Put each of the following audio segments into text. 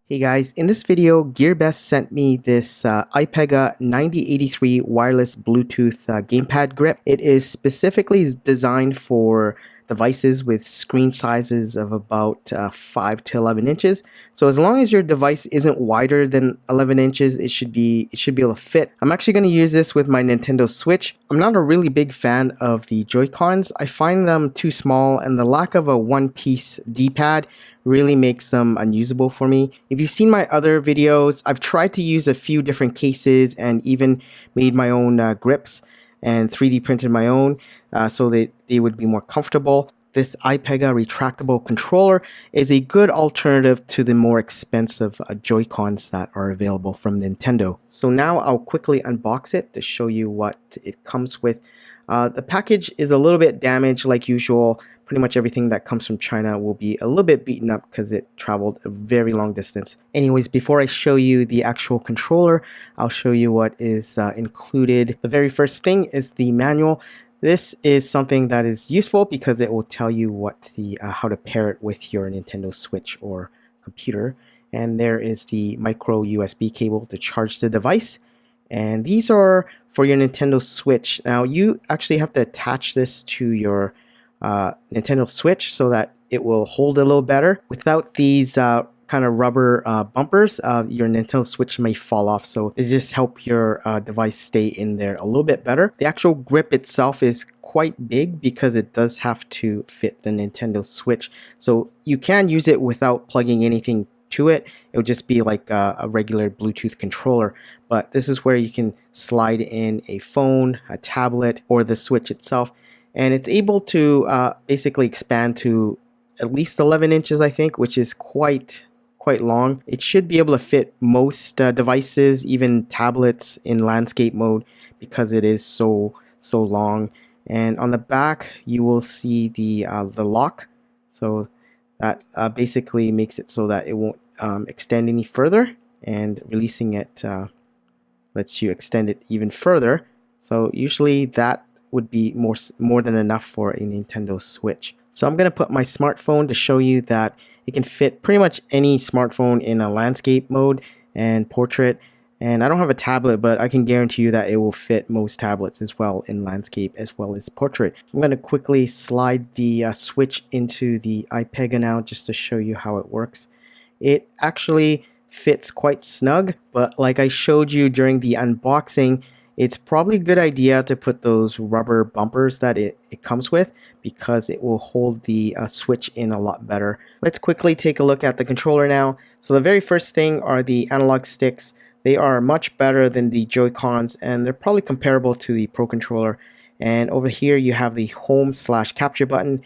Hey guys, in this video, GearBest sent me this iPega 9083 wireless Bluetooth gamepad grip. It is specifically designed for devices with screen sizes of about 5 to 11 inches. So as long as your device isn't wider than 11 inches, it should be able to fit. I'm actually going to use this with my Nintendo Switch. I'm not a really big fan of the Joy-Cons. I find them too small, and the lack of a one-piece D-pad really makes them unusable for me. If you've seen my other videos, I've tried to use a few different cases and even made my own grips and 3D printed my own so that they would be more comfortable. This iPega retractable controller is a good alternative to the more expensive Joy-Cons that are available from Nintendo. So now I'll quickly unbox it to show you what it comes with. The package is a little bit damaged like usual. Pretty much everything that comes from China will be a little bit beaten up because it traveled a very long distance. Anyways, before I show you the actual controller, I'll show you what is included. The very first thing is the manual. This is something that is useful because it will tell you what how to pair it with your Nintendo Switch or computer. And there is the micro USB cable to charge the device. And these are for your Nintendo Switch. Now you actually have to attach this to your Nintendo Switch so that it will hold a little better. Without these kind of rubber bumpers, your Nintendo Switch may fall off, so they just help your device stay in there a little bit better. The actual grip itself is quite big because it does have to fit the Nintendo Switch, so you can use it without plugging anything to it. It would just be like a regular Bluetooth controller, but this is where you can slide in a phone, a tablet, or the Switch itself. And it's able to basically expand to at least 11 inches, I think, which is quite long. It should be able to fit most devices, even tablets, in landscape mode because it is so long. And on the back, you will see the lock. So that basically makes it so that it won't extend any further, and releasing it lets you extend it even further. So usually that would be more than enough for a Nintendo Switch. So I'm going to put my smartphone to show you that it can fit pretty much any smartphone in a landscape mode and portrait. And I don't have a tablet, but I can guarantee you that it will fit most tablets as well in landscape as well as portrait. I'm going to quickly slide the Switch into the iPega now just to show you how it works. It actually fits quite snug, but like I showed you during the unboxing, it's probably a good idea to put those rubber bumpers that it comes with because it will hold the Switch in a lot better. Let's quickly take a look at the controller now. So the very first thing are the analog sticks. They are much better than the Joy-Cons, and they're probably comparable to the Pro Controller. And over here you have the home/capture button.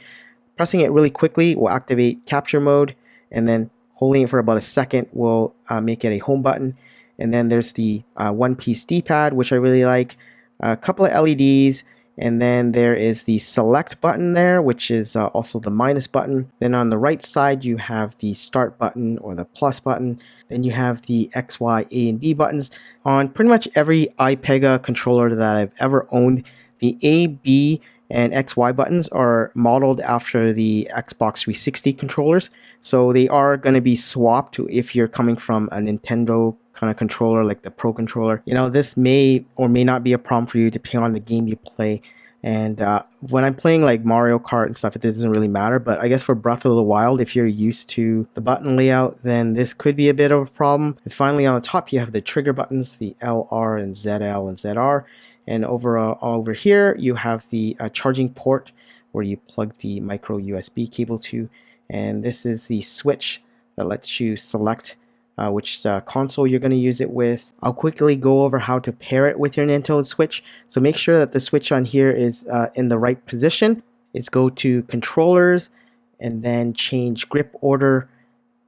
Pressing it really quickly will activate capture mode, and then holding it for about a second will make it a home button. And then there's the one-piece D-pad, which I really like, a couple of LEDs, and then there is the select button there, which is also the minus button. Then on the right side, you have the start button or the plus button. Then you have the X, Y, A, and B buttons. On pretty much every iPega controller that I've ever owned, the A, B, and XY buttons are modeled after the Xbox 360 controllers. So they are going to be swapped if you're coming from a Nintendo kind of controller like the Pro Controller. You know, this may or may not be a problem for you depending on the game you play. And when I'm playing like Mario Kart and stuff, it doesn't really matter. But I guess for Breath of the Wild, if you're used to the button layout, then this could be a bit of a problem. And finally, on the top, you have the trigger buttons, the L, R, and ZL and ZR. And over here, you have the charging port where you plug the micro USB cable to. And this is the switch that lets you select which console you're going to use it with. I'll quickly go over how to pair it with your Nintendo Switch. So make sure that the switch on here is in the right position. Is go to controllers and then change grip order.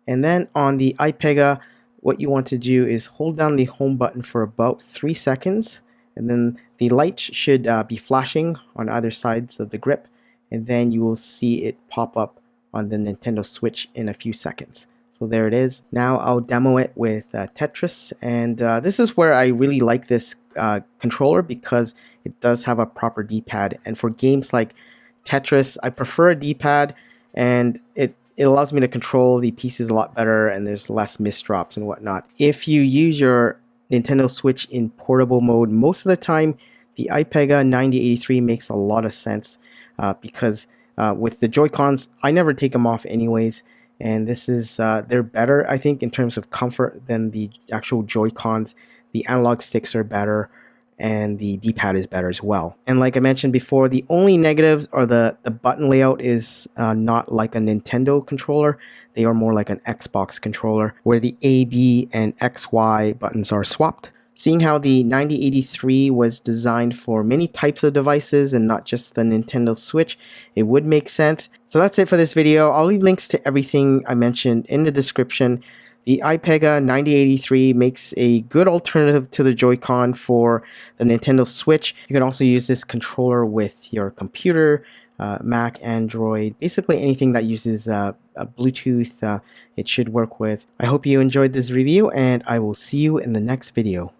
And then on the iPega, what you want to do is hold down the home button for about 3 seconds. And then the light should be flashing on either sides of the grip. And then you will see it pop up on the Nintendo Switch in a few seconds. So there it is. Now I'll demo it with Tetris, and this is where I really like this controller because it does have a proper D-pad. And for games like Tetris, I prefer a D-pad, and it it allows me to control the pieces a lot better, and there's less misdrops and whatnot. If you use your Nintendo Switch in portable mode, most of the time the iPega 9083 makes a lot of sense because with the Joy-Cons, I never take them off anyways, and this is they're better, I think, in terms of comfort than the actual Joy-Cons. The analog sticks are better, and the D-pad is better as well. And like I mentioned before, the only negatives are the button layout is not like a Nintendo controller. They are more like an Xbox controller, where the A, B, and X, Y buttons are swapped. Seeing how the 9083 was designed for many types of devices and not just the Nintendo Switch, it would make sense. So that's it for this video. I'll leave links to everything I mentioned in the description. The iPega 9083 makes a good alternative to the Joy-Con for the Nintendo Switch. You can also use this controller with your computer, Mac, Android, basically anything that uses Bluetooth, it should work with. I hope you enjoyed this review, and I will see you in the next video.